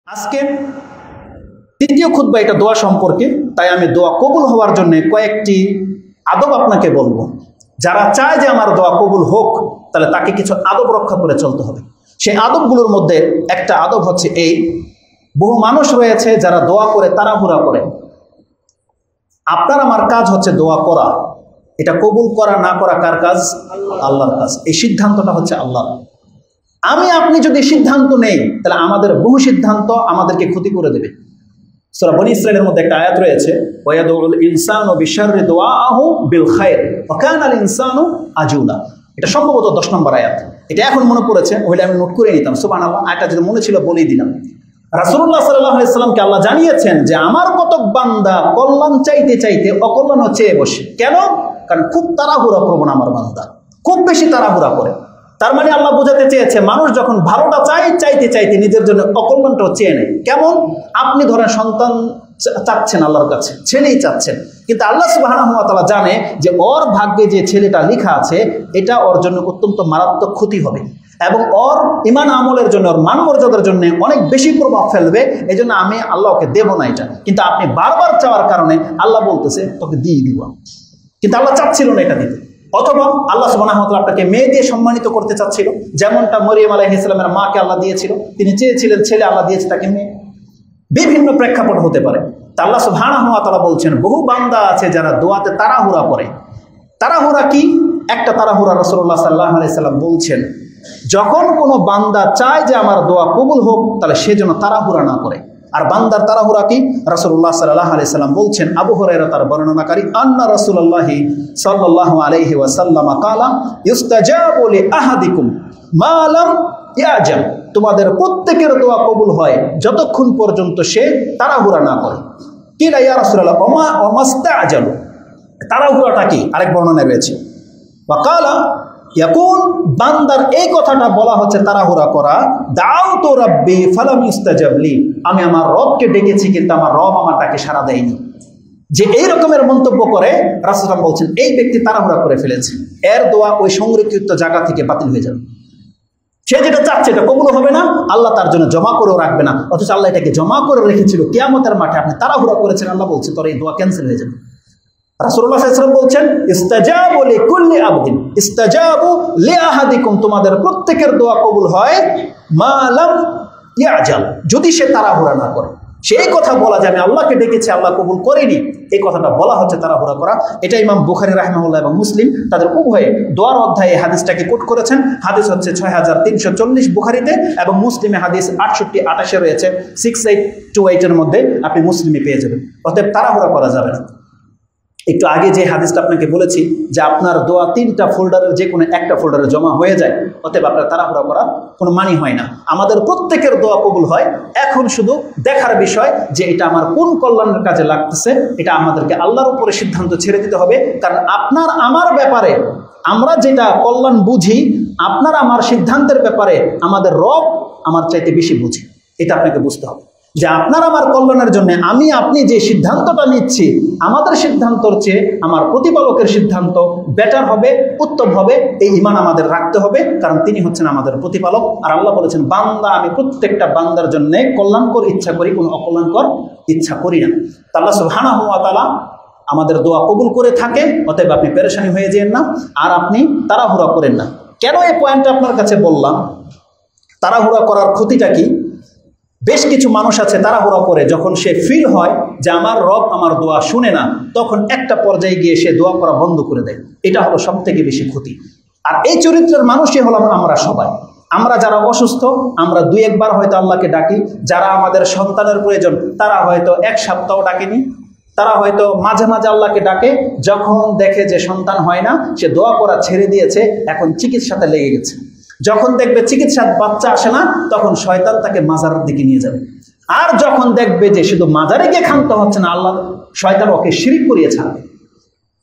আজকে তৃতীয় খুতবা এটা দোয়া সম্পর্কে, তাই আমি দোয়া কবুল হওয়ার জন্য কয়েকটি আদব আপনাকে বলবো। যারা চায় যে আমার দোয়া কবুল হোক, তাহলে তাকে কিছু আদব রক্ষা করে চলতে হবে। সেই আদবগুলোর মধ্যে একটা আদব হচ্ছে এই, বহু মানুষ রয়েছে যারা দোয়া করে তাড়াহুড়া করে। আপনার আমার কাজ হচ্ছে দোয়া করা, এটা কবুল করা না করা কার কাজ? আল্লাহর কাজ। এই সিদ্ধান্তটা হচ্ছে আল্লাহর। আমি আপনি যদি সিদ্ধান্ত নেই, তাহলে আমাদের বহু সিদ্ধান্ত আমাদেরকে ক্ষতি করে দেবে। সূরা বনী ইসরাঈলের মধ্যে একটা আয়াত রয়েছে, ওয়ায়াদুল ইনসানু বিশাররি দুআহু বিল খায়র ওয়া কানাল ইনসানু আজুলা। এটা সম্ভবত 10 নম্বর আয়াত। এটা এখন মনে পড়েছে, ওইটা আমি নোট করে নিতাম। সুবহানাল্লাহ, আয়াতটা যদি মনে ছিল বলেই দিলাম। রাসূলুল্লাহ সাল্লাল্লাহু আলাইহি সাল্লামকে আল্লাহ জানিয়েছেন যে আমার কতক বান্দা কল্যাণ চাইতে চাইতে অকল্যাণ চেয়ে বসে। কেন? কারণ খুব তাড়াহুড়া করবো না, আমার বান্দা খুব বেশি তাড়াহুড়া করে। তার মানে আল্লাহ বোঝাতে চেয়েছে, মানুষ যখন ভালোটা চাইতে চাইতে নিজের জন্য অকল্যাণটাও চেয়ে নেয়। কেমন? আপনি ধরেন সন্তান চাচ্ছেন আল্লাহর কাছে, ছেলেই চাচ্ছেন, কিন্তু আল্লাহ সুবহানাহু ওয়া তাআলা জানে যে ওর ভাগ্যে যে ছেলেটা লেখা আছে এটা ওর জন্য অত্যন্ত মারাত্মক ক্ষতি হবে এবং ওর ঈমান আমলের জন্য, ওর মান মর্যাদার জন্য অনেক বেশি প্রভাব ফেলবে। এই জন্য আমি আল্লাহকে দেব না এটা। কিন্তু আপনি বারবার চাওয়ার কারণে আল্লাহ বলতেছে তোকে দিয়ে দিব, কিন্তু আল্লাহ চাচ্ছিল না এটা দিতে। অথবা আল্লাহ সুবহানাহু ওয়া তাআলা আপনাকে মেয়ে দিয়ে সম্মানিত করতে চাচ্ছিল, যেমনটা মরিয়ম আলাইহিস সালামের মাকে আল্লাহ দিয়েছিল। তিনি চেয়েছিলেন ছেলে, আল্লাহ দিয়েছে তাকে মেয়ে। বিভিন্ন প্রেক্ষাপট হতে পারে। তা আল্লাহ সুবহানাহু ওয়া তাআলা বলছেন, বহু বান্দা আছে যারা দোয়াতে তাড়াহুড়া করে। তাড়াহুড়া কি? একটা তাড়াহুড়া রাসূলুল্লাহ সাল্লাল্লাহু আলাইহি সাল্লাম বলছেন, যখন কোনো বান্দা চায় যে আমার দোয়া কবুল হোক, তাহলে সে যেন তাড়াহুড়া না করে। আর বান্দার তাড়াহুড়া কি? রাসূলুল্লাহ সাল্লাল্লাহু আলাইহি সাল্লাম বলছেন, আবু হুরায়রা তার বর্ণনাকারী, আন্না রাসূলুল্লাহি সাল্লাল্লাহু আলাইহি ওয়াসাল্লাম কালা ইস্তাজাবু লি আহাদিকুম মা লাম ইয়াজাল। তোমাদের প্রত্যেকের দোয়া কবুল হয় যতক্ষণ পর্যন্ত সে তাড়াহুড়া না করে। কিলা ইয়া রাসূলুল্লাহ ওয়া মাস্তাআজালু, তাড়াহুড়াটা কি? আরেক বর্ণনায় রয়েছে, ওয়া কালা ইয়াকুন, বান্দার এই কথাটা বলা হচ্ছে তাড়াহুড়া করা, দাউতু রাব্বি ফালাম ইস্তাজাব লি, আমি আমার রবকে ডেকেছি কিন্তু আমার রব আমার ডাকে সাড়া দেয়নি। যে এই রকমের মন্তব্য করে, রাসূলুল্লাহ বলছেন এই ব্যক্তি তাড়াহুড়া করে ফেলেছে, এর দোয়া ওই সংরক্ষিত জায়গা থেকে বাতিল হয়ে যাবে। সে যেটা চাচ্ছে এটা কবুল হবে না, আল্লাহ তার জন্য জমা করেও রাখবে না। অথচ আল্লাহ এটাকে জমা করে রেখেছিল কিয়ামতের মাঠে। আপনি তাড়াহুড়া করেছেন, আল্লাহ বলছে তোর এই দোয়া ক্যান্সেল হয়ে যাবে। রাসূলুল্লাহ সাল্লাল্লাহু আলাইহি ওয়াসাল্লাম বলছেন, ইস্তাজাবু লিকুল্লি আবদিন ইস্তাজাবু লিআহাদিকুম, তোমাদের প্রত্যেকের দোয়া কবুল হয় মা লাম ইয়াজাল, যদি সে তাড়াহুড়া না করে। সেই কথা বলা যায় আমি আল্লাহকে ডেকেছি, আল্লাহ কবুল করেনি, এই কথাটা বলা হচ্ছে তাড়াহুড়া করা। এটা ইমাম বুখারী রাহিমাহুল্লাহ এবং মুসলিম তাদের উভয়ে দোয়ার অধ্যায়ে হাদিসটাকে কোট করেছেন। হাদিস হচ্ছে 6340 বুখারীতে, এবং মুসলিমে হাদিস 68-28 রয়েছে। 6828 এর মধ্যে আপনি মুসলিমে পেয়ে যাবেন। অতএব তাড়াহুড়া করা যাবে না। একটু আগে যে হাদিসটা আপনাকে বলেছি যে আপনার দোয়া 3টা ফোল্ডারের যে কোনো একটা ফোল্ডারে জমা হয়ে যায়, অতএব আপনার তাড়াহুড়া করা কোনো মানি হয় না। আমাদের প্রত্যেকের দোয়া কবুল হয়। এখন শুধু দেখার বিষয় যে এটা আমার কোন কল্যাণের কাজে লাগতেছে, এটা আমাদেরকে আল্লাহর উপরে সিদ্ধান্ত ছেড়ে দিতে হবে। কারণ আপনার আমার ব্যাপারে আমরা যেটা কল্যাণ বুঝি, আপনার আমার সিদ্ধান্তের ব্যাপারে আমাদের রব আমার চাইতে বেশি বুঝি। এটা আপনাকে বুঝতে হবে যে আপনার আমার কল্যাণের জন্য আমি আপনি যে সিদ্ধান্তটা নিচ্ছি, আমাদের সিদ্ধান্তর চেয়ে আমার প্রতিপালকের সিদ্ধান্ত বেটার হবে, উত্তম হবে। এই ঈমান আমাদের রাখতে হবে, কারণ তিনি হচ্ছেন আমাদের প্রতিপালক। আর আল্লাহ বলেছেন, বান্দা আমি প্রত্যেকটা বান্দার জন্য কল্যাণকর ইচ্ছা করি, কোনো অকল্যাণকর ইচ্ছা করি না। আল্লাহ সুবহানাহু ওয়া তাআলা আমাদের দোয়া কবুল করে থাকে। অতএব আপনি পেরেশানি হয়ে যেন না, আর আপনি তাড়াহুড়া করেন না। কেন এই পয়েন্টটা আপনার কাছে বললাম? তাড়াহুড়া করার ক্ষতিটা কি? বেশ কিছু মানুষ আছে তাড়াহুড়া করে, যখন সে ফিল হয় যে আমার রব আমার দোয়া শুনে না, তখন একটা পর্যায়ে গিয়ে সে দোয়া করা বন্ধ করে দেয়। এটা হলো সবথেকে বেশি ক্ষতি। আর এই চরিত্রের মানুষই হলাম আমরা সবাই। আমরা যারা অসুস্থ, আমরা 2-1 বার হয়তো আল্লাহকে ডাকি। যারা আমাদের সন্তানের প্রয়োজন, তারা হয়তো 1 সপ্তাহ ডাকেনি। তারা হয়তো মাঝে মাঝে আল্লাহকে ডাকে, যখন দেখে যে সন্তান হয় না, সে দোয়া করা ছেড়ে দিয়েছে, এখন চিকিৎসাতে লেগে গেছে। যখন দেখবে চিকিৎসার বাচ্চা আসে না, তখন শয়তান তাকে মাজারের দিকে নিয়ে যাবে। আর যখন দেখবে যে শুধু মাজারে গিয়ে ক্ষান্ত হচ্ছে না, আল্লাহ শয়তান ওকে শিরিক করিয়ে ছাড়বে,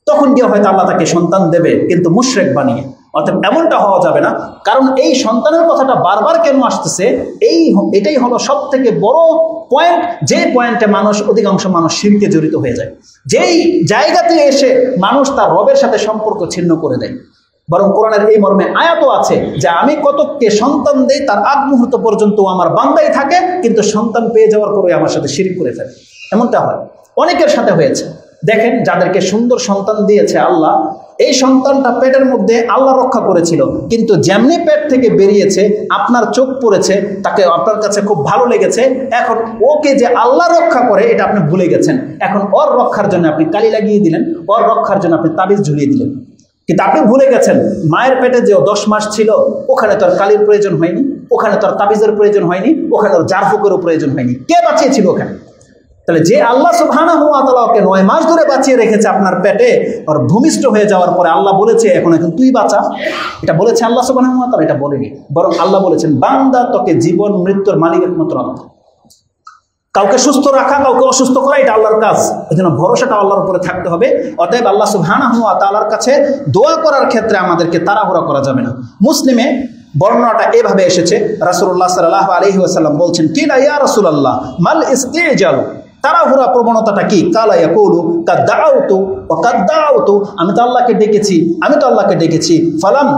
তখন গিয়ে হয়তো আল্লাহ তাকে সন্তান দেবে, কিন্তু মুশরিক বানিয়ে। অর্থাৎ এমনটা হওয়া যাবে না। কারণ এই সন্তানের কথাটা বারবার কেন আসতেছে, এটাই হলো সব থেকে বড় পয়েন্ট, যে পয়েন্টে অধিকাংশ মানুষ শিরকে জড়িত হয়ে যায়। যেই জায়গাতে এসে মানুষ তার রবের সাথে সম্পর্ক ছিন্ন করে দেয়। বরং কোরআনের এই মর্মে আয়াতও আছে যে আমি কতককে সন্তান দেই তার আগ মুহূর্ত পর্যন্ত আমার বান্দাই থাকে, কিন্তু সন্তান পেয়ে যাওয়ার পরে আমার সাথে শিরক করে ফেলে। এমনটা হয়, অনেকের সাথে হয়েছে। দেখেন যাদেরকে সুন্দর সন্তান দিয়েছে আল্লাহ, এই সন্তানটা পেটের মধ্যে আল্লাহ রক্ষা করেছিল, কিন্তু যেমনি পেট থেকে বেরিয়েছে আপনার চোখ পড়েছে, তাকে আপনার কাছে খুব ভালো লেগেছে, এখন ওকে যে আল্লাহ রক্ষা করে এটা আপনি ভুলে গেছেন। এখন ওর রক্ষার জন্য আপনি কালি লাগিয়ে দিলেন, ওর রক্ষার জন্য আপনি তাবিজ ঝুলিয়ে দিলেন, কিন্তু আপনি ভুলে গেছেন মায়ের পেটে যে 10 মাস ছিল ওখানে তোর কালির প্রয়োজন হয়নি, ওখানে তোর তাবিজের প্রয়োজন হয়নি, ওখানে ওর জারফুকেরও প্রয়োজন হয়নি। কে বাঁচিয়েছিল ওখানে? তাহলে যে আল্লাহ সুবহানাহু ওয়া তাআলা ওকে 9 মাস ধরে বাঁচিয়ে রেখেছে আপনার পেটে, ওর ভূমিষ্ঠ হয়ে যাওয়ার পরে আল্লাহ বলেছে এখন তুই বাঁচা, এটা বলেছে আল্লাহ সুবহানাহু ওয়া তাআলা? এটা বলেনি, বরং আল্লাহ বলেছেন বান্দা তোকে জীবন মৃত্যুর মালিক একমাত্র আল্লাহ। কাউকে সুস্থ রাখা, কাউকে অসুস্থ করা এটা আল্লাহর কাজ, এজন্য ভরসাটা আল্লাহর উপরে থাকতে হবে। অতএব আল্লাহ সুবহানাহু ওয়া তাআলার কাছে দোয়া করার ক্ষেত্রে আমাদেরকে তাড়াহুড়া করা যাবে না। মুসলিমে বর্ণনাটা এভাবে এসেছে, রাসূলুল্লাহ সাল্লাল্লাহু আলাইহি ওয়াসাল্লাম বলছেন, কিলা ইয়া রাসূলুল্লাহ মাল ইস্তিজাল, তাড়াহুড়া প্রবণতাটা কি? কালা ইয়াকুলু কাদ দাআউতু ওয়া কাদ দাআউতু, আমি তো আল্লাহকে ডেকেছি, আমি তো আল্লাহকে ডেকেছি, ফালাম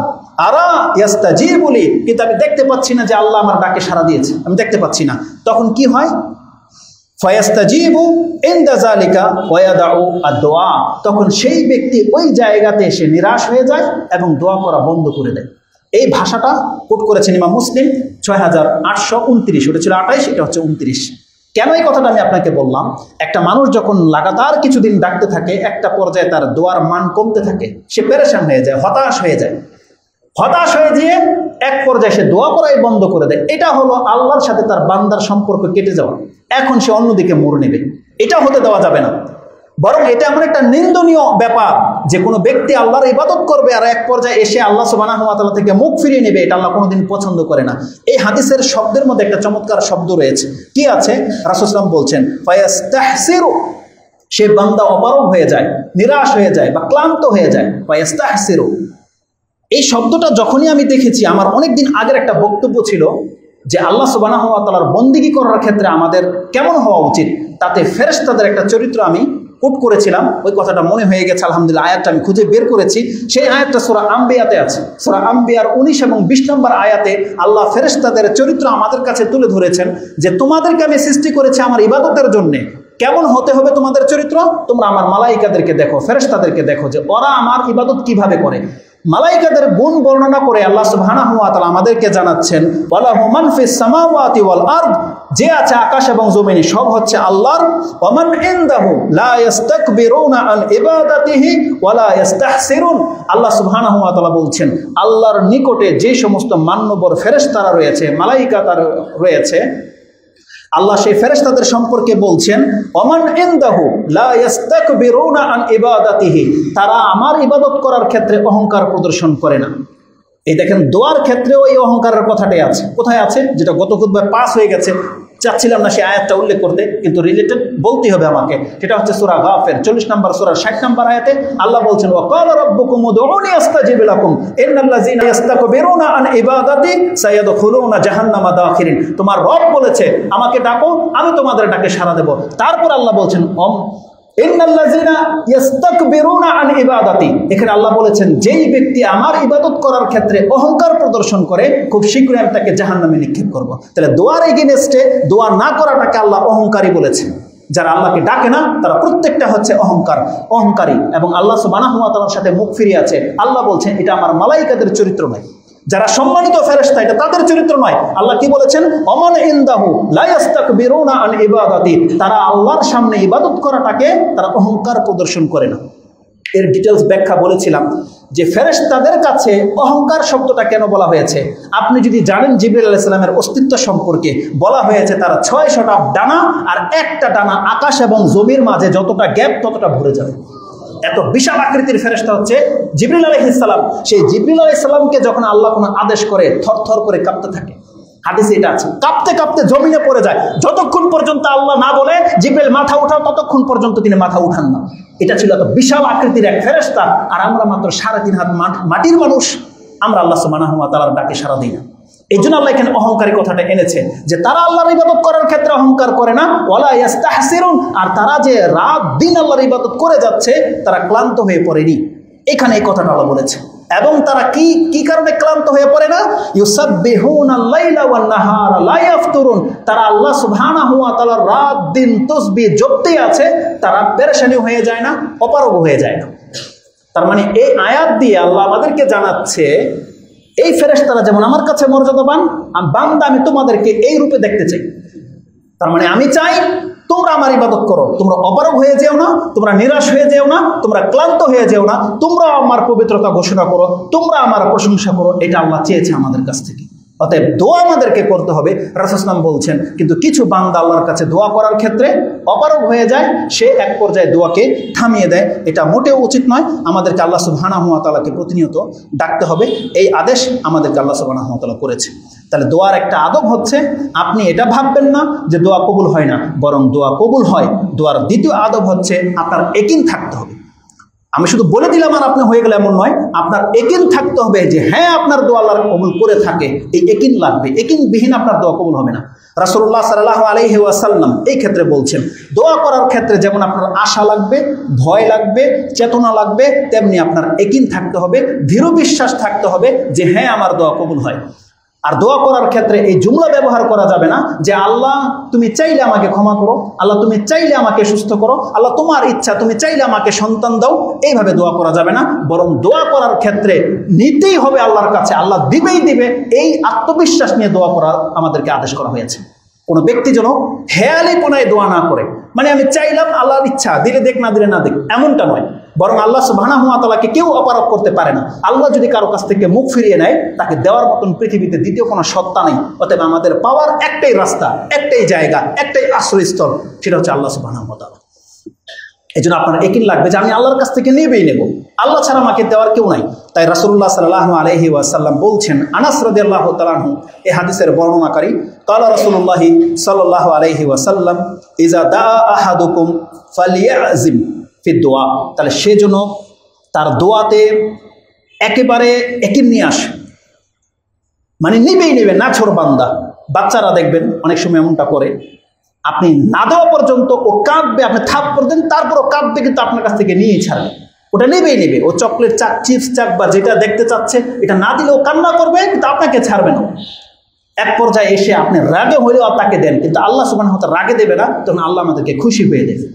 আরা ইয়াস্তাজিবু লি, কিন্তু আমি দেখতে পাচ্ছি না যে আল্লাহ আমার ডাকে সাড়া দিয়েছে, আমি দেখতে পাচ্ছি না। তখন কি হয়? ফায়াস্তাজিবু ইনদা যালিকা ওয়া ইয়াদাউ আদ-দুআ, তখন সেই ব্যক্তি ওই জায়গাতে এসে নিরাশ হয়ে যায় এবং দোয়া করা বন্ধ করে দেয়। এই ভাষাটা কোট করেছেন ইমাম মুসলিম 6829, ওটা ছিল 28, এটা হচ্ছে 29। কেন এই কথাটা আমি আপনাকে বললাম? একটা মানুষ যখন লাগাতার কিছুদিন ডাকতে থাকে, একটা পর্যায়ে তার দোয়ার মান কমতে থাকে, সে পেরেশান হয়ে যায়, হতাশ হয়ে যায়, হতাশ হয়ে দিয়ে এক পর্যায়ে সে দোয়া করাই বন্ধ করে দেয়। এটা হলো আল্লাহর সাথে তার বান্দার সম্পর্ক কেটে যাওয়া। এখন সে অন্যদিকে মোড় নেবে, এটা হতে দেওয়া যাবে না। বরং এটা এমন একটা নিন্দনীয় ব্যাপার যে কোনো ব্যক্তি আল্লাহর ইবাদত করবে আর এক পর্যায়ে এসে আল্লাহ সুবহানাহু ওয়া তাআলা থেকে মুখ ফিরিয়ে নেবে, এটা আল্লাহ কোনোদিন পছন্দ করে না। এই হাদিসের শব্দের মধ্যে একটা চমৎকার শব্দ রয়েছে। কি আছে? রাসূল সাল্লাল্লাহু আলাইহি ওয়াসাল্লাম বলছেন ফায়াস্তাহসিরু, সে বান্দা অপারগ হয়ে যায়, নিরাশ হয়ে যায় বা ক্লান্ত হয়ে যায়। ফায়াস্তাহসিরু, এই শব্দটা যখনই আমি দেখেছি, আমার অনেক দিন আগের একটা বক্তব্য ছিল যে আল্লাহ সুবহানাহু ওয়া তাআলার বন্দেগী করার ক্ষেত্রে আমাদের কেমন হওয়া উচিত, তাতে ফেরেশতাদের একটা চরিত্র আমি কোট করেছিলাম। ওই কথাটা মনে হয়ে গেছে আলহামদুলিল্লাহ। আয়াতটা আমি খুঁজে বের করেছি, সেই আয়াতটা সূরা আম্বিয়াতে আছে। সূরা আম্বিয়ার 19 এবং 20 নম্বর আয়াতে আল্লাহ ফেরেশতাদের চরিত্র আমাদের কাছে তুলে ধরেছেন যে তোমাদেরকে আমি সৃষ্টি করেছি আমার ইবাদতের জন্যে। কেমন হতে হবে তোমাদের চরিত্র? তোমরা আমার মালাইকাদেরকে দেখো, ফেরেশতাদেরকে দেখো যে ওরা আমার ইবাদত কিভাবে করে। মালাইকাদের গুণ বর্ণনা করে আল্লাহ সুবহানাহু ওয়া তাআলা আমাদেরকে জানাচ্ছেন ওয়ালাহু মান ফিস সামাওয়াতি ওয়াল আরদ, যে আছে আকাশ এবং জমিনে সব হচ্ছে আল্লাহর। ওয়া মান ইনদাহু লা ইস্তাকবিরুনা আন ইবাদাতিহি ওয়া লা ইস্তাহসিরুন, আল্লাহ সুবহানাহু ওয়া তাআলা বলছেন আল্লাহর নিকটে যে সমস্ত মান্যবর ফেরেশতারা রয়েছে, মালাইকা তারা রয়েছে, আল্লাহ সেই ফেরেশতাদের সম্পর্কে বলছেন ওমান ইনদাহু লা ইস্তাকবিরুনা আন ইবাদাতিহি, তারা আমার ইবাদত করার ক্ষেত্রে অহংকার প্রদর্শন করে না। এই দেখেন দোয়ার ক্ষেত্রেও এই অহংকারের কথাটাই আছে। কোথায় আছে? যেটা গত খুতবায় পাস হয়ে গেছে, চাচ্ছিলাম না সেই আয়াতটা উল্লেখ করতে, কিন্তু রিলেটেড বলতেই হবে আমাকে। সেটা হচ্ছে সূরা গাফির 40 নম্বর সূরার 60 নম্বর আয়াতে আল্লাহ বলছেন ওয়া ক্বালা রাব্বুকুম উদউনি আস্তাজিব লাকুম ইন্নাল্লাযীনা ইস্তাকবিরুনা আন ইবাদাতি সায়াদখুলুনা জাহান্নামা দাখিরিন, তোমার রব বলেছে আমাকে ডাকো, আমি তোমাদের ডাকে সাড়া দেব। তারপর আল্লাহ বলছেন ইন্নাল্লাযীনা ইস্তাকবিরুনা আন ইবাদাতি, এখানে আল্লাহ বলেছেন যেই ব্যক্তি আমার ইবাদত করার ক্ষেত্রে অহংকার প্রদর্শন করে খুব শীঘ্রই আমি তাকে জাহান্নামে নিক্ষেপ করব। তাহলে দোয়ার এগেইনস্টে দোয়া না করাটাকে আল্লাহ অহংকারী বলেছেন। যারা আল্লাহকে ডাকে না তারা প্রত্যেকটা হচ্ছে অহংকারী এবং আল্লাহ সুবহানাহু ওয়া তাআলার সাথে মুখ ফিরিয়ে আছে। আল্লাহ বলছেন এটা আমার মালাইকাদের চরিত্র নয়, যারা সম্মানিত ফেরেশতা এটা তাদের চরিত্র নয়। আল্লাহ কি বলেছেন? ওমান ইনদাহু লা ইস্তাকবিরুনা আন ইবাদাতি, তারা আল্লাহর সামনে ইবাদত করাটাকে তারা অহংকার প্রদর্শন করে না। এর ডিটেলস ব্যাখ্যা বলেছিলাম যে ফেরেশতাদের কাছে অহংকার শব্দটা কেন বলা হয়েছে। আপনি যদি জানেন জিবরিল আলাইহিস সালামের অস্তিত্ব সম্পর্কে বলা হয়েছে তারা 600টা ডানা, আর একটা ডানা আকাশ এবং জমির মাঝে যতটা গ্যাপ ততটা ভরে যাবে। এত বিশাল আকৃতির ফেরেশতা হচ্ছে জিবরিল আলাইহিস সালাম। সেই জিবরিল আলাইহিস সালামকে যখন আল্লাহ কোনো আদেশ করে থরথর করে কাঁপতে থাকে, হাদিসে এটা আছে, কাঁপতে কাঁপতে জমিনে পড়ে যায়। যতক্ষণ পর্যন্ত আল্লাহ না বলে জিবরিল মাথা উঠাও ততক্ষণ পর্যন্ত তিনি মাথা উঠান না। এটা ছিল এত বিশাল আকৃতির এক ফেরেশতা, আর আমরা মাত্র 3.5 হাত মাটির মানুষ, আমরা আল্লাহ সুবহানাহু ওয়া তাআলার ডাকে সাড়া দিই না। এই জন্য আল্লাহ এখানে অহংকারী কথাটা এনেছে যে তারা আল্লাহর ইবাদত করার ক্ষেত্রে অহংকার করে না, ওয়ালা ইস্তাহসিরুন, আর তারা যে রাত দিন আল্লাহর ইবাদত করে যাচ্ছে তারা ক্লান্ত হয়ে পড়েনি। এখানে এই কথাটা আল্লাহ বলেছে। এবং তারা কি কারণে ক্লান্ত হয়ে পড়ে না? ইউসাব্বিহুনাল লাইলা ওয়ান নাহারা লা ইয়াফতুরুন, তারা আল্লাহ সুবহানাহু ওয়া তাআলার রাত দিন তাসবিহ জপতেই আছে, তারা পেরেশানি হয়ে যায় না, অপারগ হয়ে যায় না। তার মানে এই আয়াত দিয়ে আল্লাহ আমাদেরকে জানাচ্ছে এই ফেরেশতারা যেমন আমার কাছে মর্যাদাবান, বান্দা আমি তোমাদেরকে এই রূপে দেখতে চাই। তার মানে আমি চাই তোমরা আমার ইবাদত করো, তোমরা অপারগ হয়ে যেও না, তোমরা নিরাশ হয়ে যেও না, তোমরা ক্লান্ত হয়ে যেও না, তোমরা আমার পবিত্রতা ঘোষণা করো, তোমরা আমার প্রশংসা করো। এটা আল্লাহ চেয়েছে আমাদের কাছ থেকে। অতএব দোয়া আমাদেরকে করতে হবে। রাসূল সাল্লাল্লাহু আলাইহি ওয়াসাল্লাম বলছেন, কিন্তু কিছু বান্দা আল্লাহর কাছে দোয়া করার ক্ষেত্রে অপারগ হয়ে যায়, সে এক পর্যায়ে দোয়াকে থামিয়ে দেয়। এটা মোটেও উচিত নয়। আমাদেরকে আল্লাহ সুবহানাহু ওয়া তাআলাকে প্রতিনিয়ত ডাকতে হবে। এই আদেশ আমাদেরকে আল্লাহ সুবহানাহু ওয়া তাআলা করেছে। তাহলে দোয়ার একটা আদব হচ্ছে, আপনি এটা ভাববেন না যে দোয়া কবুল হয় না, বরং দোয়া কবুল হয়। দোয়ার দ্বিতীয় আদব হচ্ছে আপনার ইয়াকিন থাকতে হবে। আমি শুধু বলে দিলাম আর আপনি হয়ে গেলে এমন নয়, আপনার ইয়াকিন থাকতে হবে যে হ্যাঁ আপনার দোয়া আল্লাহ কবুল করে থাকে। এই ইয়াকিন লাগবে, ইয়াকিনবিহীন আপনার দোয়া কবুল হবে না। রাসূলুল্লাহ সাল্লাল্লাহু আলাইহি ওয়াসাল্লাম এই ক্ষেত্রে বলছেন, দোয়া করার ক্ষেত্রে যেমন আপনার আশা লাগবে, ভয় লাগবে, চেতনা লাগবে, তেমনি আপনার ইয়াকিন থাকতে হবে, দৃঢ় বিশ্বাস থাকতে হবে যে হ্যাঁ আমার দোয়া কবুল হয়। আর দোয়া করার ক্ষেত্রে এই জুমলা ব্যবহার করা যাবে না যে আল্লাহ তুমি চাইলে আমাকে ক্ষমা করো, আল্লাহ তুমি চাইলে আমাকে সুস্থ করো, আল্লাহ তোমার ইচ্ছা, তুমি চাইলে আমাকে সন্তান দাও। এইভাবে দোয়া করা যাবে না, বরং দোয়া করার ক্ষেত্রে নিতেই হবে আল্লাহর কাছে, আল্লাহ দিবেই দিবে, এই আত্মবিশ্বাস নিয়ে দোয়া করা আমাদেরকে আদেশ করা হয়েছে। কোনো ব্যক্তি যেন হেয়ালিপনায় দোয়া না করে, মানে আমি চাইলাম আল্লাহর ইচ্ছা, দিলে দেখ না দিলে না দেখ, এমনটা নয়। বরং আল্লাহ সুবহানাহু ওয়া তাআলাকে কেউ অপারগ করতে পারে না। আল্লাহ যদি কারো কাছ থেকে মুখ ফিরিয়ে নেয়, তাকে দেওয়ার মতন পৃথিবীতে দ্বিতীয় কোনো সত্তা নেই। অতএব আমাদের পাওয়ার একটাই রাস্তা, একটাই জায়গা, একটাই আশ্রয়স্থল, সেটা হচ্ছে আল্লাহ সুবহানাহু ওয়া তাআলা। এই জন্য আপনার ইয়াকিন লাগবে যে আমি আল্লাহর কাছ থেকে নেবেই নেব, আল্লাহ ছাড়া আমাকে দেওয়ার কেউ নাই। তাই রাসূলুল্লাহ সাল্লাল্লাহু আলাইহি ওয়াসাল্লাম বলছেন, আনাস রাদিয়াল্লাহু তাআলা আনহু এই হাদিসের বর্ণনাকারী, ক্বালা রাসূলুল্লাহ সাল্লাল্লাহু আলাইহি ওয়াসাল্লাম ইযা দাআ আহাদুকুম ফালিয়াযিম ফি দোয়া, তাহলে সেজন্য তার দোয়াতে একেবারে ইয়াকিন নিয়ে আসে, মানে নিবেই নেবে, না ছোড় বান্দা। বাচ্চারা দেখবেন অনেক সময় এমনটা করে, আপনি না দেওয়া পর্যন্ত ও কাঁদবে, আপনি থাপ্পড় দেন তারপরও কাঁদবে, কিন্তু আপনার কাছ থেকে নিয়েই ছাড়বে, ওটা নেবেই নেবে। ও চকলেট চাক, চিপস চাক বা যেটা দেখতে চাচ্ছে, এটা না দিলে ও কান্না করবে, কিন্তু আপনাকে ছাড়বে না। এক পর্যায়ে এসে আপনি রাগে হলেও তাকে দেন, কিন্তু আল্লাহ সুবহানাহু ওয়া তাআলা রাগে দেবে না, তখন আল্লাহ আমাদেরকে খুশি হয়ে দেবে।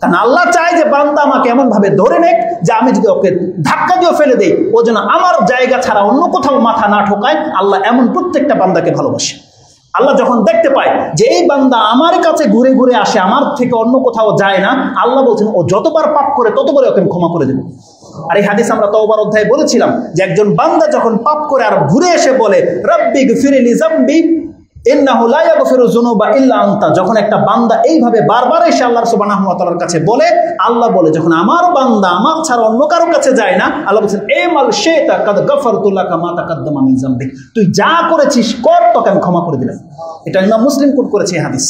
কারণ আল্লাহ চায় যে বান্দা আমাকে এমনভাবে ধরে নেক যে আমি যদি ওকে ধাক্কা দিয়ে ফেলে দেই, ও যেন আমার জায়গা ছাড়া অন্য কোথাও মাথা না ঠোকায়। আল্লাহ এমন প্রত্যেকটা বান্দাকে ভালোবাসে। আল্লাহ যখন দেখতে পায় যে এই বান্দা আমার কাছে ঘুরে ঘুরে আসে, আমার থেকে অন্য কোথাও যায় না, আল্লাহ বলছেন ও যতবার পাপ করে ততবারই ওকে ক্ষমা করে দেব। আর এই হাদিস আমরা তওবার অধ্যায়ে বলেছিলাম যে একজন বান্দা যখন পাপ করে আর ঘুরে এসে বলে রব্বি গফিরলি যামবি ইন্নাহু লা ইয়াগফিরু যুনুবা ইল্লা আনতা, যখন একটা বান্দা এইভাবে বারবার এসে আল্লাহ সুবহানাহু ওয়া তাআলার কাছে বলে, আল্লাহ বলে যখন আমার বান্দা আমার ছাড়া অন্য কারো কাছে যায় না, আল্লাহ বলেন এমাল শাইতা কাদ গফারতু লাকা মা তাকাদ্দামা মিন যামবিক, তুই যা করেছিস কর, তোকে আমি ক্ষমা করে দিলাম। এটা ইমাম মুসলিম কোট করেছে এই হাদিস।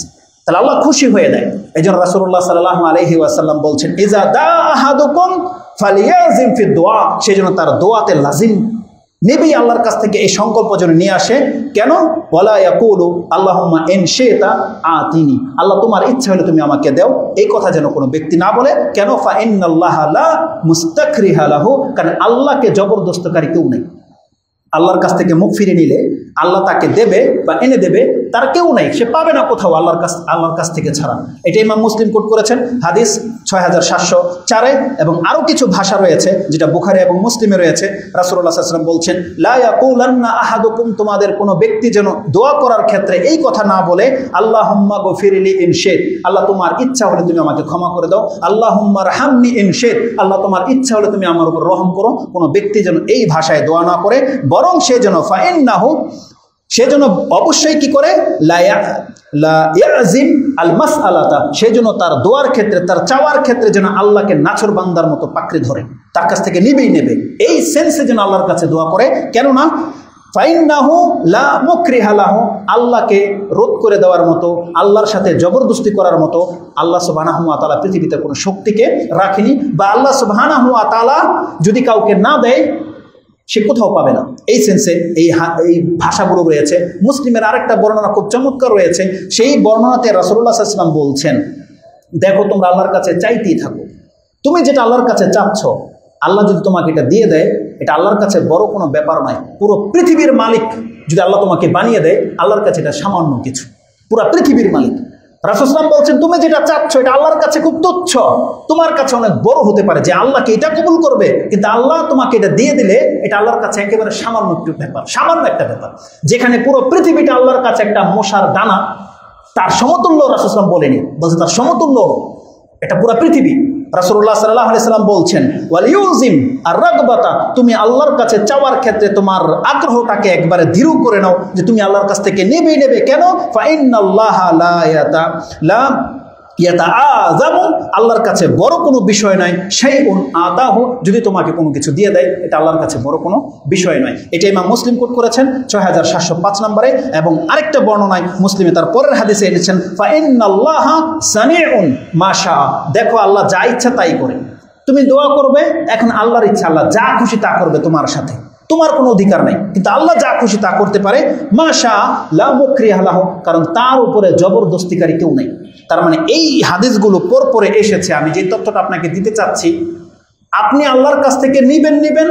তাহলে আল্লাহ খুশি হয়ে দেয়। এইজন্য রাসূলুল্লাহ সাল্লাল্লাহু আলাইহি ওয়াসাল্লাম বলছেন ইজা দা আহাদুকুম ফালিয়াযিম ফি দুআ, সেজন্য তার দোয়াতে লাজিম নেবেই আল্লাহর কাছ থেকে এই সংকল্প যেন নিয়ে আসে। কেন? ওয়ালা ইয়াকুলু আল্লাহুম্মা ইন শিতা আতিনি, আল্লাহ তোমার ইচ্ছা হলে তুমি আমাকে দাও, এই কথা যেন কোনো ব্যক্তি না বলে। কেন? ফা ইন্নাল্লাহা লা মুস্তাকরিহা লাহু, কারণ আল্লাহকে জবরদস্তকারী কেউ নেই। আল্লাহর কাছ থেকে মুখ ফিরে নিলে আল্লাহ তাকে দেবে বা এনে দেবে, তার কেউ নাই, সে পাবে না কোথাও আল্লাহর কাছ থেকে ছাড়া। এটা ইমাম মুসলিম কোট করেছেন, হাদিস 6704 এবং আরও কিছু ভাষা রয়েছে যেটা বুখারী এবং মুসলিমে রয়েছে। রাসূলুল্লাহ সাল্লাল্লাহু আলাইহি ওয়াসাল্লাম বলছেন লা ইয়াকুলান্না আহাদুকুম, তোমাদের কোনো ব্যক্তি যেন দোয়া করার ক্ষেত্রে এই কথা না বলে আল্লাহুম্মা গফিরলি ইন শিত, আল্লাহ তোমার ইচ্ছা হলে তুমি আমাকে ক্ষমা করে দাও, আল্লাহুম্মা রহামনি ইন শিত, আল্লাহ তোমার ইচ্ছা হলে তুমি আমার উপর রহম করো। কোনো ব্যক্তি যেন এই ভাষায় দোয়া না করে, বরং সে যেন ফাইন্নাহু, সে যেন অবশ্যই কি করে লা ইয়াযিম আল মাসআলাতা, সে যেন তার দোয়ার ক্ষেত্রে, তার চাওয়ার ক্ষেত্রে যেন আল্লাহকে নাছর বান্দার মতো পাকড়ে ধরে, তার কাছ থেকে নিবেই নেবে, এই সেন্সে যেন আল্লাহর কাছে দোয়া করে। কেননা ফাইন্নাহু লা মুকরিহা লাহু, আল্লাহকে রোধ করে দেওয়ার মতো, আল্লাহর সাথে জবরদস্তি করার মতো আল্লাহ সুবহানাহু ওয়া তাআলা পৃথিবীতে কোনো শক্তিকে রাখেনি, বা আল্লাহ সুবহানাহু ওয়া তাআলা যদি কাউকে না দেয় সে কোথাও পাবে না। এই সেন্সে এই ভাষাগুলো রয়েছে। মুসলিমের আরেকটা বর্ণনা খুব চমৎকার রয়েছে, সেই বর্ণনাতে রাসূলুল্লাহ সাল্লাল্লাহু আলাইহি ওয়াসাল্লাম বলছেন, দেখো তোমরা আল্লাহর কাছে চাইতেই থাকো, তুমি যেটা আল্লাহর কাছে চাচ্ছ আল্লাহ যদি তোমাকে এটা দিয়ে দেয়, এটা আল্লাহর কাছে বড় কোনো ব্যাপার নয়। পুরো পৃথিবীর মালিক যদি আল্লাহ তোমাকে বানিয়ে দেয়, আল্লাহর কাছে এটা সামান্য কিছু। পুরো পৃথিবীর মালিক। রাসূল সাল্লাল্লাহু আলাইহি ওয়াসাল্লাম বলছেন, তুমি যেটা চাচ্ছ এটা আল্লাহর কাছে খুব তুচ্ছ, তোমার কাছে অনেক বড় হতে পারে, যে আল্লাহকে এটা কবুল করবে, কিন্তু আল্লাহ তোমাকে এটা দিয়ে দিলে এটা আল্লাহর কাছে একেবারে সামান্য একটু ব্যাপার, সামান্য একটা ব্যাপার। যেখানে পুরো পৃথিবীটা আল্লাহর কাছে একটা মশার দানা, তার সমতুল্য রাসূল সাল্লাল্লাহু আলাইহি ওয়াসাল্লাম বলেনি, বলছে তার সমতুল্য এটা পুরো পৃথিবী। রাসূলুল্লাহ সাল্লাল্লাহু আলাইহি ওয়াসাল্লাম বলছেন, ওয়ালিউজিম আর রাগবাতা, তুমি আল্লাহর কাছে চাওয়ার ক্ষেত্রে তোমার আগ্রহটাকে একবারে দৃঢ় করে নাও, যে তুমি আল্লাহর কাছ থেকে নেবে। কেন? ফা ইন্নাল্লাহা লা ইয়াতাআযামু, আল্লাহর কাছে বড় কোনো বিষয় নয়, শাইউন আতাহু, যদি তোমাকে কোনো কিছু দিয়ে দেয় এটা আল্লাহর কাছে বড় কোনো বিষয় নয়। এটা ইমাম মুসলিম কোট করেছেন 6705 নম্বরে, এবং আরেকটা বর্ণনায় মুসলিমে তার পরের হাদিসে এনেছেন, ফা ইন্নাল্লাহা সামিউন মা শাআ, দেখো আল্লাহ যা ইচ্ছা তাই করে। তুমি দোয়া করবে, এখন আল্লাহর ইচ্ছা, আল্লাহ যা খুশি তা করবে তোমার সাথে, তোমার কোনো অধিকার নাই, কিন্তু আল্লাহ যা খুশি তা করতে পারে। মা শাআ লা মুকরিহা লাহু, কারণ তার উপরে জবরদস্তিকারী কেউ নেই। তার মানে এই হাদিসগুলো পরে এসেছে। আমি যে তথ্যটা আপনাকে দিতে চাচ্ছি, আপনি আল্লাহর কাছ থেকে নিবেন,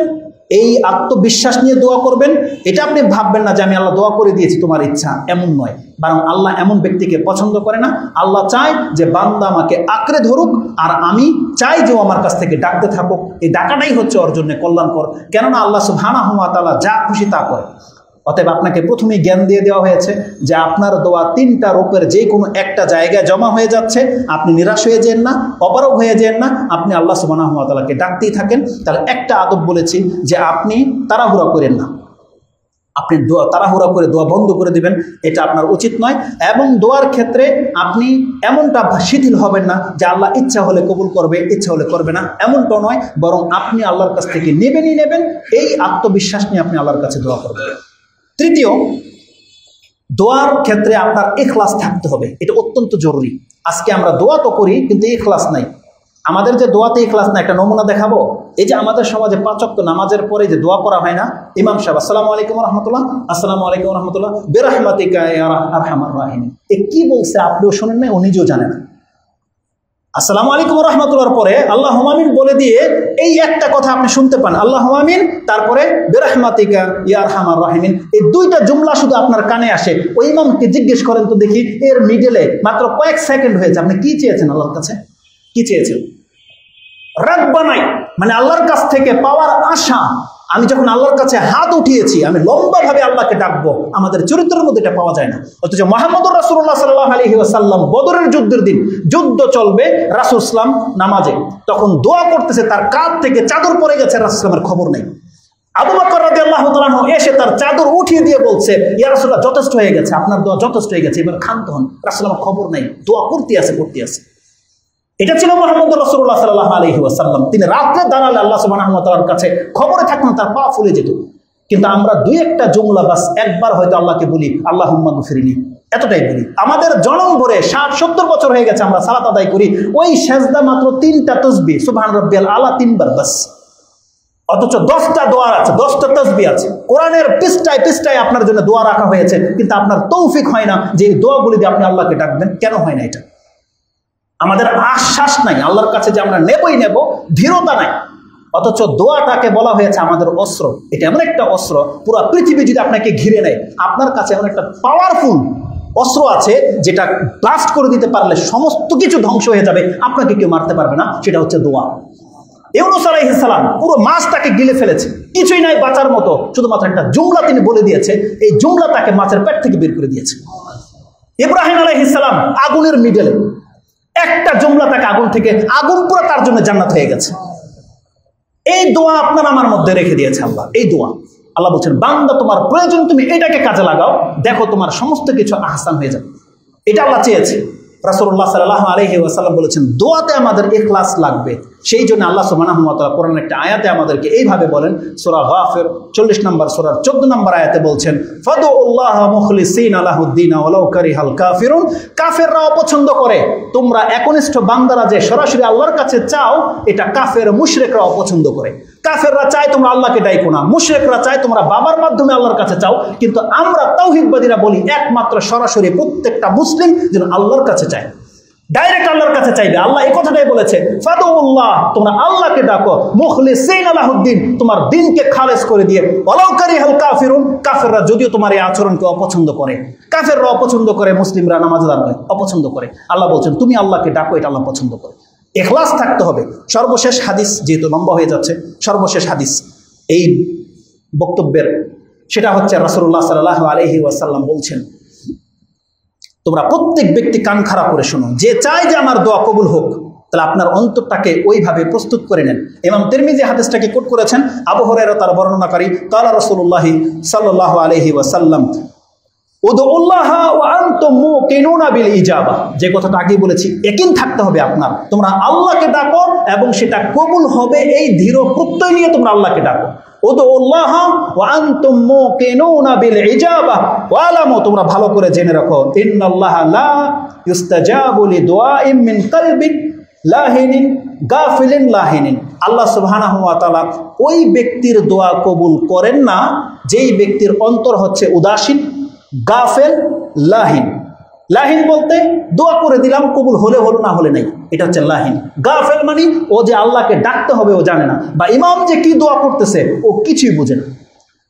এই আত্মবিশ্বাস নিয়ে দোয়া করবেন। এটা আপনি ভাববেন না যে আমি আল্লাহ দোয়া করে দিয়েছি তোমার ইচ্ছা, এমন নয়। বরং আল্লাহ এমন ব্যক্তিকে পছন্দ করে না। আল্লাহ চায় যে বান্দা আমাকে আঁকড়ে ধরুক, আর আমি চাই যে ও আমার কাছ থেকে ডাকতে থাকুক। এই ডাকাটাই হচ্ছে ওর জন্য কল্যাণকর, কেননা আল্লাহ সুবহানাহু ওয়া তাআলা যা খুশি তা করে। অতএব আপনাকে প্রথমেই জ্ঞান দিয়ে দেওয়া হয়েছে যে আপনার দোয়া 3টা রূপের যে কোনো একটা জায়গায় জমা হয়ে যাচ্ছে। আপনি নিরাশ হয়ে যেন না, অপারগ হয়ে যেন না, আপনি আল্লাহ সুবহানাহু ওয়া তাআলাকে ডাকতেই থাকেন। তাহলে একটা আদব বলেছি যে আপনি তাড়াহুড়া করেন না, আপনি তাড়াহুড়া করে দোয়া বন্ধ করে দিবেন, এটা আপনার উচিত নয়। এবং দোয়ার ক্ষেত্রে আপনি এমনটা শিথিল হবেন না যে আল্লাহ ইচ্ছা হলে কবুল করবে, ইচ্ছা হলে করবে না, এমনটা নয়। বরং আপনি আল্লাহর কাছ থেকে নেবেন, এই আত্মবিশ্বাস নিয়ে আপনি আল্লাহর কাছে দোয়া করবেন। তৃতীয়, দোয়ার ক্ষেত্রে আপনার ইখলাস থাকতে হবে, এটা অত্যন্ত জরুরি। আজকে আমরা দোয়া তো করি কিন্তু ইখলাস নাই। আমাদের যে দোয়াতে ইখলাস না, একটা নমুনা দেখাবো। এই যে আমাদের সমাজে 5 ওয়াক্ত নামাজের পরে যে দোয়া করা হয় না, ইমাম সাহেব আসসালামু আলাইকুম ওয়া রাহমাতুল্লাহ, আসসালামু আলাইকুম ওয়া রাহমাতুল্লাহ, বিরহমাতিকা ইয়া আরহামার রাহিমিন, এ কি বলছে আপনিও শুনেন না, ও নিজেও জানে না। আসসালামু আলাইকুম ওয়া রাহমাতুল্লাহর পরে আল্লাহুম্মা আমিন বলে দিয়ে এই একটা কথা আপনি শুনতে পান, আল্লাহুম্মা আমিন, তারপরে বিরহমাতিকা ইয়া আরহামার রাহিমিন, এই 2টা জুমলা শুধু আপনার কানে আসে। ওই ইমামকে জিজ্ঞেস করেন তো দেখি, এর মিডলে মাত্র কয়েক সেকেন্ড হয়েছে, আপনি কি চেয়েছেন আল্লাহর কাছে? কি চেয়েছেন? রাগবা নাই, মানে আল্লাহর কাছ থেকে পাওয়ার আশা। আমি যখন আল্লাহর কাছে হাত উঠিয়েছি, আমি লম্বাভাবে আল্লাহকে ডাকবো, আমাদের চরিত্রের মধ্যে এটা পাওয়া যায় না। অথচ মুহাম্মদুর রাসূলুল্লাহ সাল্লাল্লাহু আলাইহি ওয়াসাল্লাম বদরের যুদ্ধের দিন, যুদ্ধ চলবে, রাসূল সাল্লাম নামাজে, তখন দোয়া করতেছে, তার কাঁধ থেকে চাদর পড়ে গেছে, রাসূল সাল্লামের খবর নেই। আবু বকর রাদিয়াল্লাহু তাআলা এসে তার চাদর উঠিয়ে দিয়ে বলছে, ইয়া রাসূলুল্লাহ যথেষ্ট হয়ে গেছে, আপনার দোয়া যথেষ্ট হয়ে গেছে, এবার ক্ষান্ত হন। রাসূল সাল্লামের খবর নেই, দোয়া করতে আছে। এটা ছিল মুহাম্মদ রাসূলুল্লাহ সাল্লাল্লাহু আলাইহি ওয়াসাল্লাম। তিনি রাতে দাঁড়ালে আল্লাহ সুবহানাহু ওয়া তাআলার কাছে খবরে থাকতেন, তার পা ফুলে যেত। কিন্তু আমরা 2-1টা জুমলা বাস একবার হয়তো আল্লাহকে বলি, আল্লাহুম্মা গফিরলি, এতটাই বলি। আমাদের জনম ভরে 60-70 বছর হয়ে গেছে আমরা সালাত আদায় করি, ওই সেজদা মাত্র 3টা তাসবিহ, সুবহান রাব্বিয়াল আলা 3 বার বাস। অথচ 10টা দোয়া আছে, 10টা তাসবিহ আছে। কোরআনের পৃষ্ঠায় আপনার জন্য দোয়া রাখা হয়েছে, কিন্তু আপনার তৌফিক হয় না যে এই দোয়াগুলি দিয়ে আপনি আল্লাহকে ডাকবেন। কেন হয় না এটা? আমাদের আশ্বাস নাই আল্লাহর কাছে যে আমরা নেব, দৃঢ়তা নাই। অথচ দোয়াটাকে বলা হয়েছে আমাদের অস্ত্র। এটা এমন একটা অস্ত্র, পুরো পৃথিবী যদি আপনাকে ঘিরে নেয়, আপনার কাছে এমন একটা পাওয়ারফুল অস্ত্র আছে যেটা ব্লাস্ট করে দিতে পারলে সমস্ত কিছু ধ্বংস হয়ে যাবে, আপনাকে কেউ মারতে পারবে না। সেটা হচ্ছে দোয়া। ইউনূস আলাইহিস সালাম পুরো মাছটাকে গিলে ফেলেছে, কিছুই নাই বাঁচার মতো, শুধুমাত্র একটা জুমলা তিনি বলে দিয়েছে, এই জুমলা তাকে মাছের পেট থেকে বের করে দিয়েছে। ইব্রাহিম আলাইহিস সালাম আগুনের মিডলে, একটা জুমলা তাকে আগুন থেকে, আগুন পুরো তার জন্য জান্নাত হয়ে গেছে। এই দোয়া আপনার আমার মধ্যে রেখে দিয়েছে আল্লাহ। এই দোয়া আল্লাহ বলছেন, বান্দা তোমার প্রয়োজন তুমি এটাকে কাজে লাগাও, দেখো তোমার সমস্ত কিছু আহসান হয়ে যাবে। এটা আল্লাহ চেয়েছে। রাসূলুল্লাহ সাল্লাল্লাহু আলাইহি ওয়াসাল্লাম বলেছেন, দোয়াতে আমাদের ইখলাস লাগবে। সেই জন্য আল্লাহ সুবহানাহু ওয়া তাআলা কোরআনের একটা আয়াতে আমাদেরকে এইভাবে বলেন, সূরা গাফির 40 নম্বর সূরার 14 নম্বর আয়াতে বলছেন, ফাদুল্লাহ মুখলিসিনা লাহুদ্দিন ওয়ালাউ কারিহাল কাফিরুন, কাফেররা অপছন্দ করে, তোমরা একনিষ্ঠ বান্দারা যে সরাসরি আল্লাহর কাছে চাও, এটা কাফের মুশরিকরা অপছন্দ করে। কাফেররা চায় তোমরা আল্লাহকে ডাইকো না, মুশরিকরা চায় তোমরা বাবার মাধ্যমে আল্লাহর কাছে চাও। কিন্তু আমরা তাওহীদবাদীরা বলি একমাত্র সরাসরি প্রত্যেকটা মুসলিম যেন আল্লাহর কাছে চায়। ডাইরেক্ট আল্লাহর কাছে চাইবে। আল্লাহ এই কথাটাই বলেছে, ফাদুল্লাহ, তোমরা আল্লাহকে ডাকো, মুখলিসিনা লাহুদ্দিন, তোমার দিনকে খালেস করে দিয়ে, ওয়ালাউ কারিহাল কাফিরুন, কাফেররা যদিও তোমার এই আচরণকে অপছন্দ করে, কাফেররা অপছন্দ করে, মুসলিমরা নামাজ দাঁড়ালে অপছন্দ করে, আল্লাহ বলছেন তুমি আল্লাহকে ডাকো, এটা আল্লাহ পছন্দ করে। ইখলাস থাকতে হবে। সর্বশেষ হাদিস, যেহেতু লম্বা হয়ে যাচ্ছে, সর্বশেষ হাদিস এই বক্তব্যের, সেটা হচ্ছে রাসূলুল্লাহ সাল্লাল্লাহু আলাইহি ওয়াসাল্লাম বলছেন, তোমরা প্রত্যেক ব্যক্তি কান খাড়া করে শোনো, যে চায় যে আমার দোয়া কবুল হোক, তাহলে আপনার অন্তরটাকে ওইভাবে প্রস্তুত করে নেন। ইমাম তিরমিজি হাদিসটাকে কোট করেছেন, আবু হুরায়রা তার বর্ণনাকারী, কালা রাসূলুল্লাহ সাল্লাল্লাহু আলাইহি ওয়াসাল্লাম উদউল্লাহ ওয়া আনতুম মুকিনুনা বিল ইজাবা, যে কথাটা আগেই বলেছি, ইয়াকিন থাকতে হবে আপনার, তোমরা আল্লাহকে ডাকো এবং সেটা কবুল হবে, এই দৃঢ় প্রত্যয় নিয়ে তোমরা আল্লাহকে ডাকো। উদউল্লাহ ওয়া আনতুম মুকিনুনা বিল ইজাবা ওয়া আলামু, তোমরা ভালো করে জেনে রাখো, ইন্নাল্লাহা লা ইউস্তাজাবু লিদুআইম মিন কলবিন লাহিনিন গাফিলিন লাহিনিন, আল্লাহ সুবহানাহু ওয়া তাআলা ওই ব্যক্তির দোয়া কবুল করেন না যেই ব্যক্তির অন্তর হচ্ছে উদাসীন, গাফেল, লাহিন। লাহিন বলতে দোয়া করে দিলাম, কবুল হলে হলো, না হলে নাই, এটা হচ্ছে লাহিন। গাফেল মানে ও যে আল্লাহকে ডাকতে হবে ও জানে না, বা ইমাম যে কি দোয়া করতেছে ও কিছুই বুঝে না,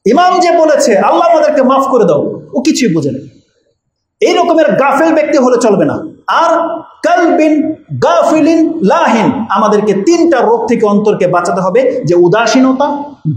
ইমাম যে বলেছে আল্লাহ আমাদেরকে মাফ করে দাও ও কিছুই বুঝে না। এই রকমের গাফেল ব্যক্তি হলে চলবে না। আর কলবিন গাফিলিন লাহিন, আমাদেরকে তিনটা রোগ থেকে অন্তরকে বাঁচাতে হবে, যে উদাসীনতা,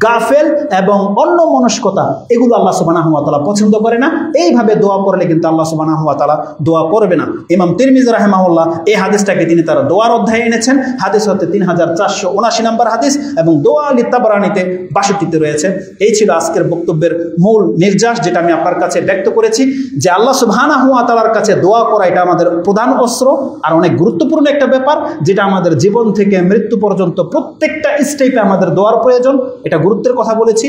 গাফেল এবং অন্যমনস্কতা, এগুলো আল্লাহ সুবহানাহু ওয়া তাআলা পছন্দ করে না। এইভাবে দোয়া করলে কিন্তু আল্লাহ সুবহানাহু ওয়া তাআলা দোয়া করবে না। ইমাম তিরমিজি রাহিমাহুল্লাহ এই হাদিসটাকে তিনি তার দোয়ার অধ্যায়ে এনেছেন। হাদিস হতে 3479 নম্বর হাদিস এবং দোয়া আল তাবরানীতে 62তে রয়েছে। এই ছিল আজকের বক্তব্যের মূল নির্যাস, যেটা আমি আপনার কাছে ব্যক্ত করেছি, যে আল্লাহ সুবহানাহু ওয়া তাআলার কাছে দোয়া করা এটা আমাদের প্রধান অস্ত্র, আর অনেক গুরুত্বপূর্ণ একটা ব্যাপার, যেটা আমাদের জীবন থেকে মৃত্যু পর্যন্ত প্রত্যেকটা স্টেপে আমাদের দোয়ার প্রয়োজন, এটা গুরুত্বের কথা বলেছি।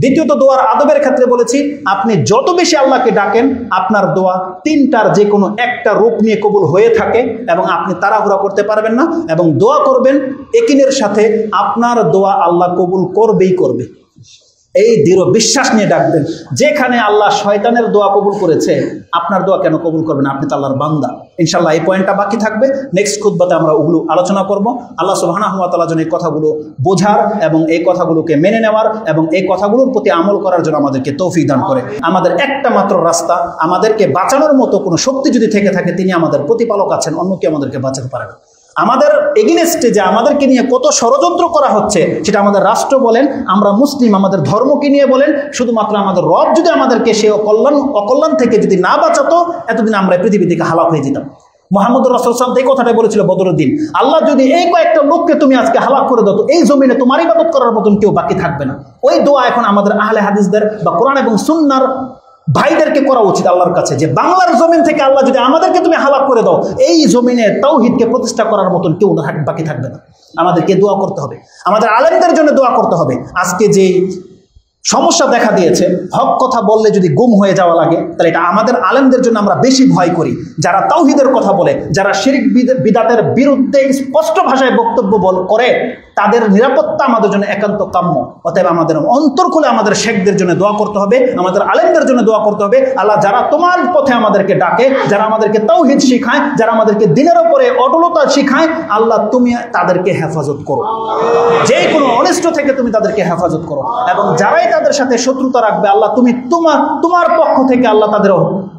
দ্বিতীয়ত দোয়ার আদবের ক্ষেত্রে বলেছি, আপনি যত বেশি আল্লাহকে ডাকেন আপনার দোয়া তিনটার যে কোনো একটা রূপ নিয়ে কবুল হয়ে থাকে, এবং আপনি তাড়াহুড়া করতে পারবেন না, এবং দোয়া করবেন একিনের সাথে, আপনার দোয়া আল্লাহ কবুল করবেই করবে, এই দৃঢ় বিশ্বাস নিয়ে ডাকবেন। যেখানে আল্লাহ শয়তানের দোয়া কবুল করেছে, আপনার দোয়া কেন কবুল করবে না? আপনি তো আল্লাহর বান্দা। ইনশাআল্লাহ এই পয়েন্টটা বাকি থাকবে, নেক্সট খুতবাতে আমরা ওগুলো আলোচনা করব। আল্লাহ সুবহানাহু ওয়া তাআলা যেন এই কথাগুলো বোঝার এবং এই কথাগুলোকে মেনে নেওয়ার এবং এই কথাগুলোর প্রতি আমল করার জন্য আমাদেরকে তৌফিক দান করে। আমাদের একটা মাত্র রাস্তা, আমাদেরকে বাঁচানোর মতো কোনো শক্তি যদি থেকে থাকে, তিনি আমাদের প্রতিপালক আছেন, অন্য কেউ আমাদেরকে বাঁচাতে পারে না। আমাদের এগেইনস্টে যে আমাদেরকে নিয়ে কত ষড়যন্ত্র করা হচ্ছে, সেটা আমাদের রাষ্ট্র বলেন, আমরা মুসলিম, আমাদের ধর্মকে নিয়ে বলেন, শুধুমাত্র আমাদের রব যদি আমাদেরকে সে অকল্যাণ থেকে যদি না বাঁচাতো, এতদিন আমরা পৃথিবী থেকে হালাক হয়ে যেতাম। মুহাম্মদ রাসূল সাল্লাল্লাহু আলাইহি ওয়াসাল্লাম এই কথাটাই বলেছিল বদরের দিন, আল্লাহ যদি এই কয়েকটা লোককে তুমি আজকে হালাক করে দাও, তো এই জমিনে তোমার ইবাদত করার মতন কেউ বাকি থাকবে না। ওই দোয়া এখন আমাদের আহলে হাদিসদের বা কোরআন এবং সুন্নাহর ভাইদেরকে করা উচিত আল্লাহর কাছে, যে বাংলার জমিন থেকে আল্লাহ যদি আমাদেরকে তুমি হালাক করে দাও, এই জমিনে তাওহীদকে প্রতিষ্ঠা করার মতন কেউ বাকি থাকবে না। আমাদেরকে দোয়া করতে হবে, আমাদের আলেমদের জন্য দোয়া করতে হবে। আজকে যে সমস্যা দেখা দিয়েছে, হক কথা বললে যদি গুম হয়ে যাওয়া লাগে, তাহলে এটা আমাদের আলেমদের জন্য আমরা বেশি ভয় করি। যারা তাওহীদের কথা বলে, যারা শিরক বিদআতের বিরুদ্ধে স্পষ্ট ভাষায় বক্তব্য করে, তাদের নিরাপত্তা আমাদের জন্য একান্ত কাম্য। অতএব আমাদের অন্তর খুলে আমাদের শেখদের জন্য দোয়া করতে হবে, আমাদের আলেমদের জন্য দোয়া করতে হবে। আল্লাহ যারা তোমার পথে আমাদেরকে ডাকে, যারা আমাদেরকে তাওহীদ শিখায়, যারা আমাদেরকে দ্বীনের উপরে অটলতা শিখায়, আল্লাহ তুমি তাদেরকে হেফাজত করো, যে কোনো অনিষ্ট থেকে তুমি তাদেরকে হেফাজত করো। এবং যারাই তাদের সাথে শত্রুতা রাখবে, আল্লাহ তুমি তোমার পক্ষ থেকে আল্লাহ তাদের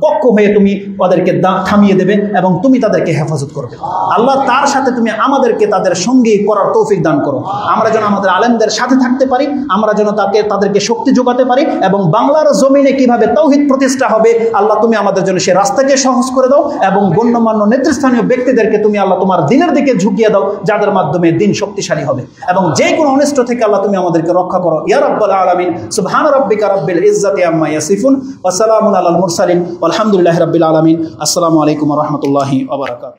পক্ষ হয়ে তুমি ওদেরকে থামিয়ে দেবে এবং তুমি তাদেরকে হেফাজত করবে। আল্লাহ তার সাথে তুমি আমাদেরকে তাদের সঙ্গী করার তৌফিক দান করো। আমরা যেন আমাদের আলেমদের সাথে থাকতে পারি, আমরা যেন তাদেরকে শক্তি যোগাতে পারি, এবং বাংলার জমিনে কিভাবে তাওহীদ প্রতিষ্ঠা হবে, আল্লাহ তুমি আমাদের জন্য সে রাস্তাকে সহজ করে দাও, এবং গণ্যমান্য নেতৃস্থানীয় ব্যক্তিদেরকে তুমি আল্লাহ তোমার দ্বীনের দিকে ঝুঁকিয়ে দাও, যাদের মাধ্যমে দ্বীন শক্তিশালী হবে। এবং যে কোনো অনিষ্ট থেকে আল্লাহ তুমি আমাদেরকে রক্ষা করো। ইয়া রাব্বাল আলামিন। সুবহান রাব্বিকা রাব্বিল ইজ্জাতি আম্মা ইয়াসিফুন ওয়া সালামুন আলাল মুরসালিন ওয়ালহামদুলিল্লাহি রাব্বিল আলামিন। আসসালামু আলাইকুম ওয়া রাহমাতুল্লাহি ওয়া বারাকাতুহু।